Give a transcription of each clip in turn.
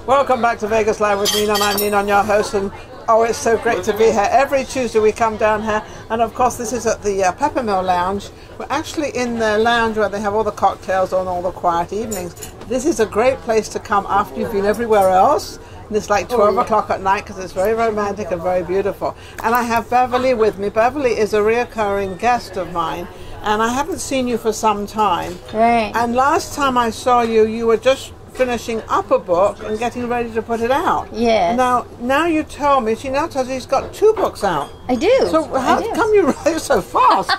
Welcome back to Vegas Live with Ninon. I'm Ninon, your host, and oh, it's so great to be here. Every Tuesday we come down here, and of course this is at the Peppermill Lounge. We're actually in the lounge where they have all the cocktails on all the quiet evenings. This is a great place to come after you've been everywhere else. And it's like 12 o'clock at night because it's very romantic and very beautiful. And I have Beverly with me. Beverly is a reoccurring guest of mine, and I haven't seen you for some time. Right. And last time I saw you, you were just finishing up a book and getting ready to put it out. Yes. Now you tell me, she now tells you he's got 2 books out. I do. So how come you write so fast?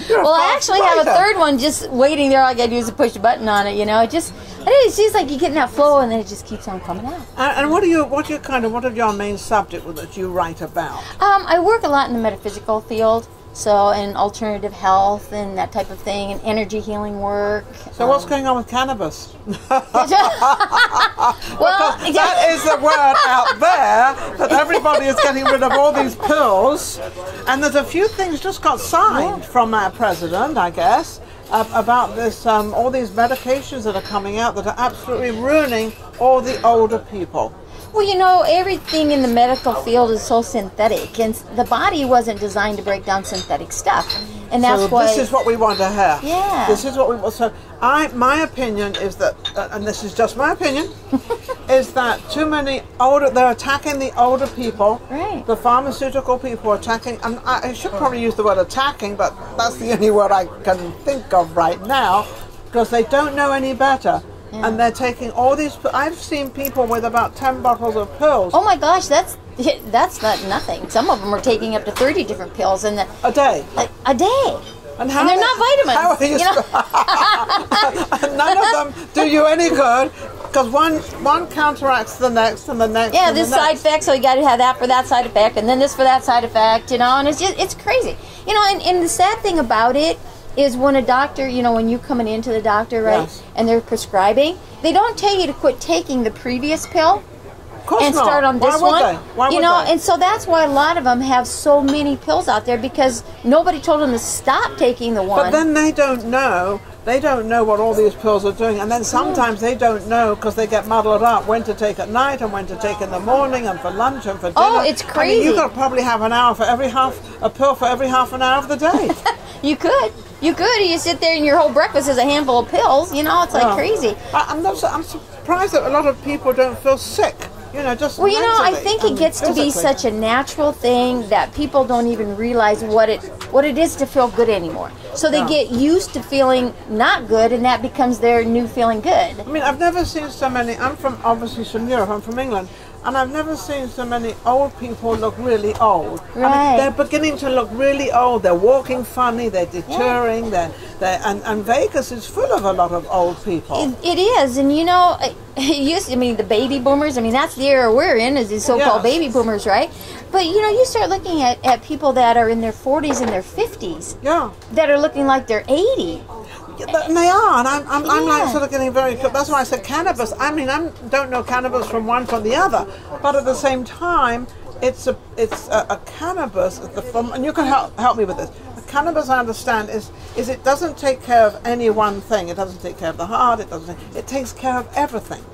Well, I actually have a 3rd one just waiting there. All I got to do is push a button on it, you know. It seems like you get in that flow and then it just keeps on coming out. And what are your main subject that you write about? I work a lot in the metaphysical field. So, and alternative health and that type of thing, and energy healing work. So what's going on with cannabis? Well, that is the word out there, that everybody is getting rid of all these pills. And there's a few things just got signed from our president, I guess, about this, all these medications that are coming out that are absolutely ruining all the older people. Well, you know, everything in the medical field is so synthetic, and the body wasn't designed to break down synthetic stuff, and that's why. This is what we want to have. Yeah. This is what we want. So, my opinion is that, and this is just my opinion, is that too many they're attacking the older people. Right. The pharmaceutical people are attacking. And I should probably use the word attacking, but that's the only word I can think of right now, because they don't know any better. Yeah. And they're taking all these. I've seen people with about 10 bottles of pills. Oh my gosh, that's not nothing. Some of them are taking up to 30 different pills in a day. A day. And they're not vitamins. How are you none of them do you any good, because one counteracts the next and the next. Yeah, and this the side next. effect, so you got to have that for that side effect, and then this for that side effect, you know. And it's crazy, you know. And the sad thing about it is when a doctor, you know, when you're coming into the doctor, right, yes, and they're prescribing, they don't tell you to quit taking the previous pill and not. start on this one. Why you would know, they? and so that's why a lot of them have so many pills out there, because nobody told them to stop taking the one. But then they don't know. They don't know what all these pills are doing, and then sometimes they don't know because they get muddled up when to take at night and when to take in the morning and for lunch and for dinner. Oh, it's crazy. I mean, you could probably have a pill for every half an hour of the day. You could. You sit there and your whole breakfast is a handful of pills. You know, it's like crazy. I'm surprised that a lot of people don't feel sick. You know, just well, you know, I think it gets physically to be such a natural thing that people don't even realize what it is to feel good anymore. So they get used to feeling not good, and that becomes their new feeling good. I mean, I've never seen so many. I'm obviously from Europe. I'm from England. And I've never seen so many old people look really old. Right. I mean, they're beginning to look really old. They're walking funny. They're deterring. And Vegas is full of a lot of old people. It is, and you know, the baby boomers. I mean, that's the era we're in, is these so-called baby boomers, right? But you know, you start looking at people that are in their 40s and their 50s. Yeah. That are looking like they're 80. And they are, and I'm like sort of getting very. That's why I said cannabis. I mean, I don't know cannabis from one from the other, but at the same time, it's a cannabis. And you can help me with this. A cannabis, I understand, is it doesn't take care of any one thing. It doesn't take care of the heart. It takes care of everything.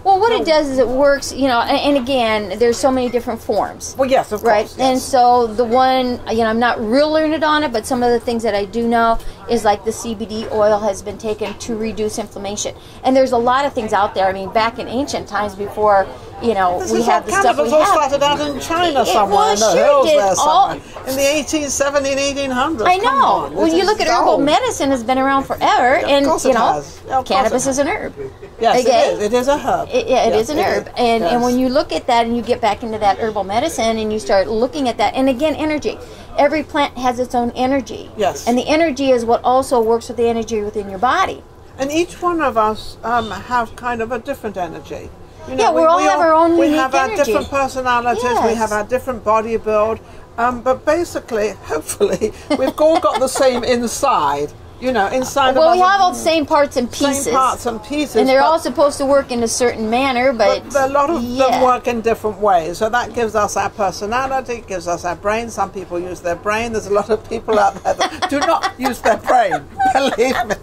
Well, what it does is it works, you know, and again, there's so many different forms. Well, yes, of course. Right, yes. and so the one, you know, I'm not real learned on it, but some of the things that I do know is like the CBD oil has been taken to reduce inflammation. And there's a lot of things out there. I mean, back in ancient times before, you know, we had the stuff we have. Cannabis all started out in China somewhere, in the hills there somewhere. In the 1870s, 1800s. I know. When you look at herbal medicine, has been around forever, and you know, cannabis is an herb. Yes, it is. It is a herb. It is an herb, and when you look at that and you get back into that herbal medicine and you start looking at that, and again, energy. Every plant has its own energy. Yes. And the energy is what also works with the energy within your body. And each one of us have kind of a different energy. You know, we all have our own unique energy. We have our different personalities. Yes. We have our different body build. But basically, hopefully, we've all got the same inside. You know, inside. Well, we have all the same parts and pieces. Same parts and pieces. And they're all supposed to work in a certain manner, but a lot of them work in different ways. So that gives us our personality, gives us our brain. Some people use their brain. There's a lot of people out there that do not use their brain. Believe me.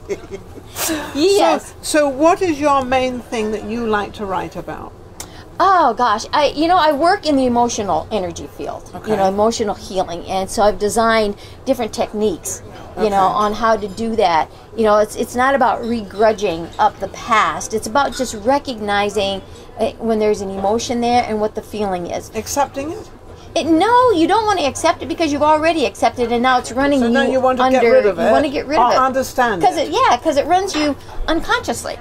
Yes. So what is your main thing that you like to write about? Oh gosh, I work in the emotional energy field, Okay. emotional healing, and so I've designed different techniques, on how to do that. It's not about regrudging up the past. It's about just recognizing when there's an emotion there and what the feeling is. Accepting it? No, you don't want to accept it because you've already accepted it and now it's running So you then you want to under. get rid of it. You want to get rid of it. I understand it. Because it runs you unconsciously.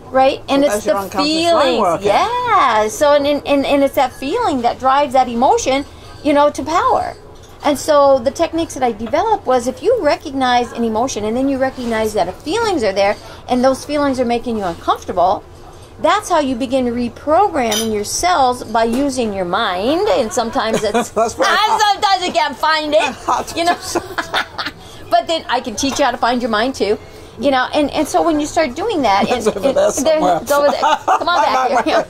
Right, and So it's that's your the unconscious feelings, framework. yeah. So and it's that feeling that drives that emotion, to power. And so the techniques that I developed was if you recognize an emotion and then you recognize that feelings are there and those feelings are making you uncomfortable, that's how you begin reprogramming your cells by using your mind. And sometimes it's That's very hard. sometimes you can't find it, But then I can teach you how to find your mind too. And so when you start doing that, It's over there somewhere. it's over there. Come on back here.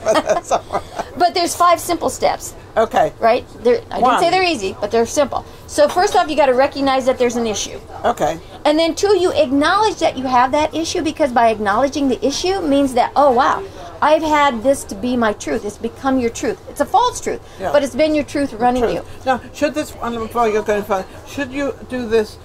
But there's 5 simple steps, Okay. right? I didn't say they're easy, but they're simple. So first off, you got to recognize that there's an issue. Okay. And then 2, you acknowledge that you have that issue, because by acknowledging the issue means that, oh wow, I've had this to be my truth. It's become your truth. It's a false truth, Yeah. but it's been your truth running you. Now, before you're going further, should you do this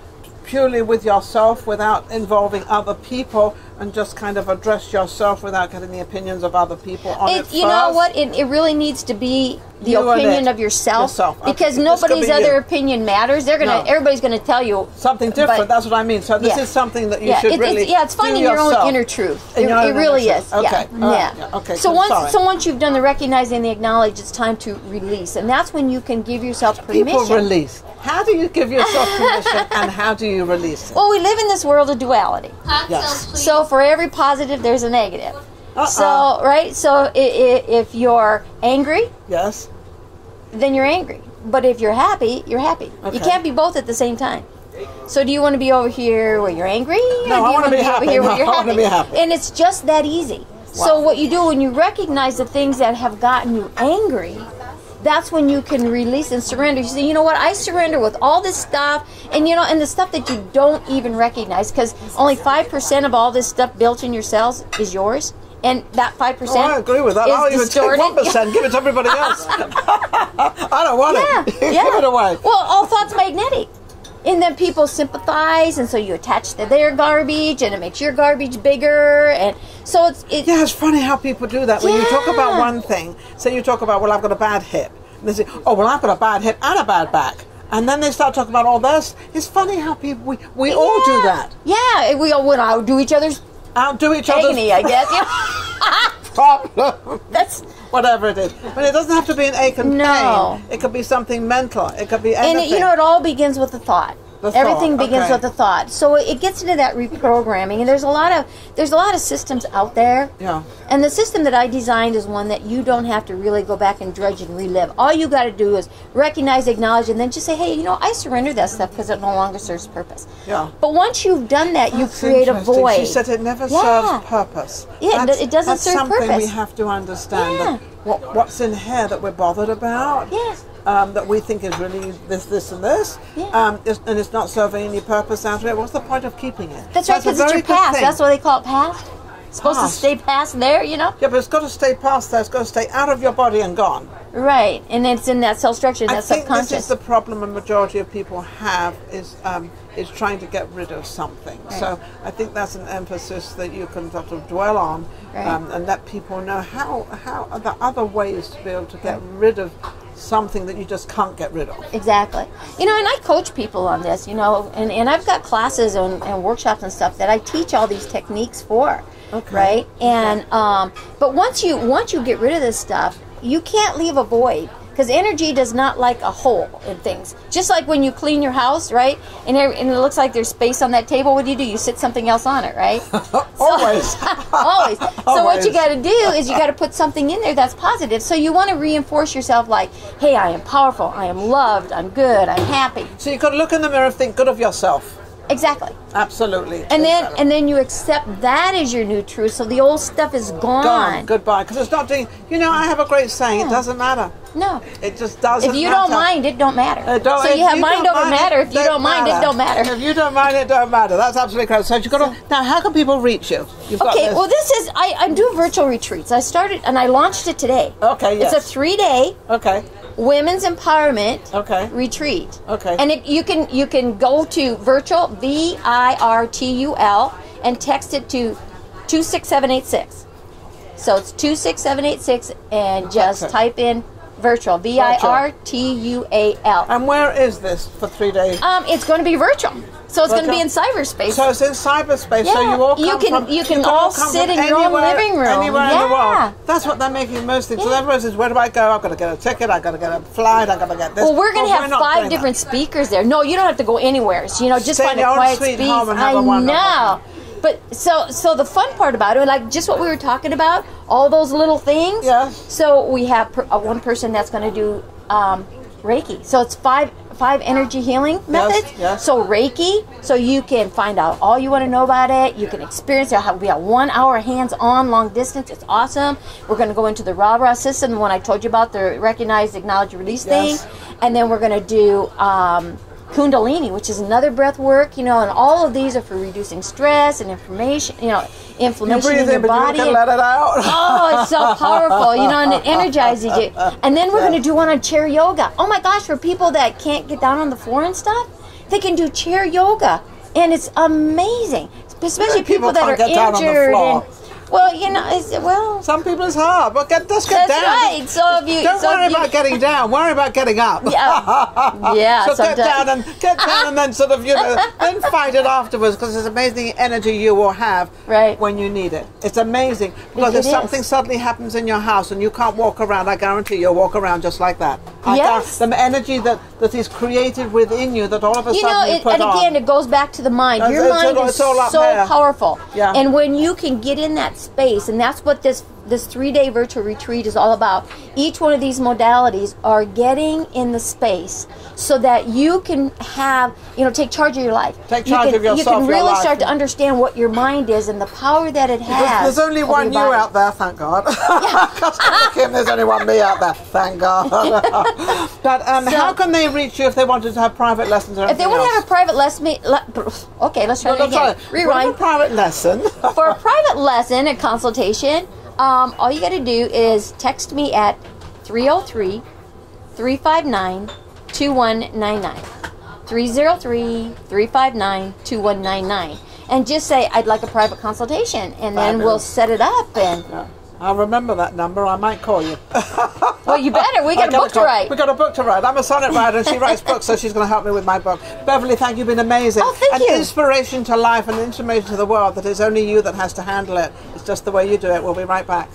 purely with yourself without involving other people and just kind of address yourself without getting the opinions of other people on it first? You know what? It really needs to be the You and opinion it. of yourself. Okay. Because This nobody's could be other you. opinion matters. Everybody's gonna tell you Something different, but- that's what I mean. So this Yeah. is something that you Yeah, should really it's finding do your own yourself. inner truth. In It your own really inner is. truth. Okay. Yeah. All right. Yeah. Yeah. Okay. So sorry. once you've done the recognizing, the acknowledge, it's time to release, and that's when you can give yourself permission. People release. How do you give yourself permission and how do you release it? Well, we live in this world of duality. Yes. So for every positive, there's a negative. So right. So if you're angry, Yes. then you're angry. But if you're happy, you're happy. Okay. You can't be both at the same time. So do you want to be over here where you're angry? Or No, do I you wanna be over happy. here where No, you're I wanna happy? be happy. And it's just that easy. So what you do when you recognize the things that have gotten you angry, that's when you can release and surrender. You say, you know what, I surrender with all this stuff, and and the stuff that you don't even recognize, because only 5% of all this stuff built in your cells is yours. And that 5% Oh, I agree with that. is I'll even distorted. take 1%, give it to everybody else. I don't want it. Yeah. Give it away. Well, all thought's magnetic. And then people sympathize, and so you attach to their garbage, and it makes your garbage bigger. And so Yeah, it's funny how people do that. When you talk about Yeah. one thing, say you talk about, well, I've got a bad hip. And they say, oh, well, I've got a bad hip and a bad back. And then they start talking about all this. It's funny how people, we all do that. Yeah, we all would outdo each other's Outdo each other's agony, I guess. problem. That's Whatever it is. But it doesn't have to be an ache and No. pain. It could be something mental. It could be anything. and it all begins with the thought. The thought, Everything begins okay. with the thought. So it gets into that reprogramming, and there's a lot of systems out there. Yeah. And the system that I designed is one that you don't have to really go back and dredge and relive. All you got to do is recognize, acknowledge, and then just say, hey, I surrender that stuff because it no longer serves purpose. Yeah. But once you've done that, you That's create a interesting. void. She said it never Yeah. serves purpose. Yeah, it doesn't that's serve something purpose. we have to understand. Yeah. That what's in here that we're bothered about, Yes. that we think is really this, and this, Yeah. and it's not serving any purpose out of it. What's the point of keeping it? That's right, because a it's very your good past. thing. That's why they call it past. It's supposed to Past. stay past there, Yeah, but it's got to stay past there. It's got to stay out of your body and gone. Right, and it's in that cell structure, I that think subconscious. this is the problem a majority of people have is trying to get rid of something. Right. So I think that's an emphasis that you can sort of dwell on, Right. and let people know how are the other ways to be able to get rid of something that you just can't get rid of. Exactly. And I coach people on this, and I've got classes and workshops and stuff that I teach all these techniques for. Okay. Right? And but once you get rid of this stuff, you can't leave a void, because energy does not like a hole in things. Just like when you clean your house, right? And it looks like there's space on that table, what do? You sit something else on it, right? Always. Always. So what Always. you got to do is you got to put something in there that's positive. So you want to reinforce yourself like, hey, I am powerful, I am loved, I'm good, I'm happy. So you've got to look in the mirror and think good of yourself. Exactly. Absolutely. And then you accept that as your new truth. So the old stuff is gone. Goodbye. Because it's not doing. You know, I have a great saying. It doesn't matter. No. It just doesn't. If you matter. don't mind, it don't matter. So you have mind over matter. If you don't mind, it don't matter. If you don't mind, it don't matter. That's absolutely correct. So you've got to. Now, how can people reach you? Okay. Well, this is. I do virtual retreats. I started and I launched it today. Okay. Yes. It's a 3-day. Okay. Women's empowerment retreat. Okay. And you can go to virtual VIRTUL and text it to 26786. So it's 26786 and just type in virtual VIRTUAL. And where is this for 3 days? It's going to be virtual. So it's going to be in cyberspace. So it's in cyberspace. Yeah. So you all come you can all sit in your own living room. Anywhere in the world. That's what they're making most things. So everyone says, where do I go? I've got to get a ticket. I've got to get a flight. I've got to get this. Well, we're going to have 5 different speakers there. No, you don't have to go anywhere. So, just find a quiet space. I know. But so the fun part about it, like just what we were talking about, all those little things. Yeah. So we have one person that's going to do Reiki. So it's five energy healing methods. Yes. So Reiki, so you can find out all you want to know about it. You can experience it. We have 1 hour hands-on, long distance. It's awesome. We're going to go into the Ra system, the one I told you about, the recognize, acknowledge, release thing. And then we're going to do Kundalini, which is another breath work, and all of these are for reducing stress and inflammation in your body. You let it out. Oh, it's so powerful, and it energizes you. And then we're going to do one on chair yoga. Oh my gosh, for people that can't get down on the floor and stuff, they can do chair yoga, and it's amazing. Especially people that are injured and. Well, some people it's hard, but just that's get down. Right. So if you don't worry about getting down, worry about getting up. Yeah. So get down and then sort of then fight it afterwards, because it's amazing energy you will have when you need it. It's amazing because if something suddenly happens in your house and you can't walk around, I guarantee you'll walk around just like that. Yes. The energy that is created within you, that all of a sudden you put and again, it goes back to the mind. Your mind is so powerful. Yeah. And when you can get in that space, and that's what this 3-day virtual retreat is all about. Each one of these modalities are getting in the space so that you can have, take charge of your life. Take charge of yourself. You can really start to understand what your mind is and the power that it has. There's only one you out there, thank God. Kim, there's only one me out there, thank God. But how can they reach you if they wanted to have private lessons? Or if they want to have a private lesson, okay, let's try it again. Rewind. A private lesson. For a private lesson, a consultation, all you got to do is text me at 303-359-2199. 303-359-2199. And just say, I'd like a private consultation. And then we'll set it up. And I'll remember that number. I might call you. Well, you better. We got a book to write. We got a book to write. I'm a sonnet writer, and she writes books, so she's going to help me with my book. Beverly, thank you. You've been amazing. Oh, thank you. An inspiration to life and inspiration to the world that is only you that has to handle it. It's just the way you do it. We'll be right back.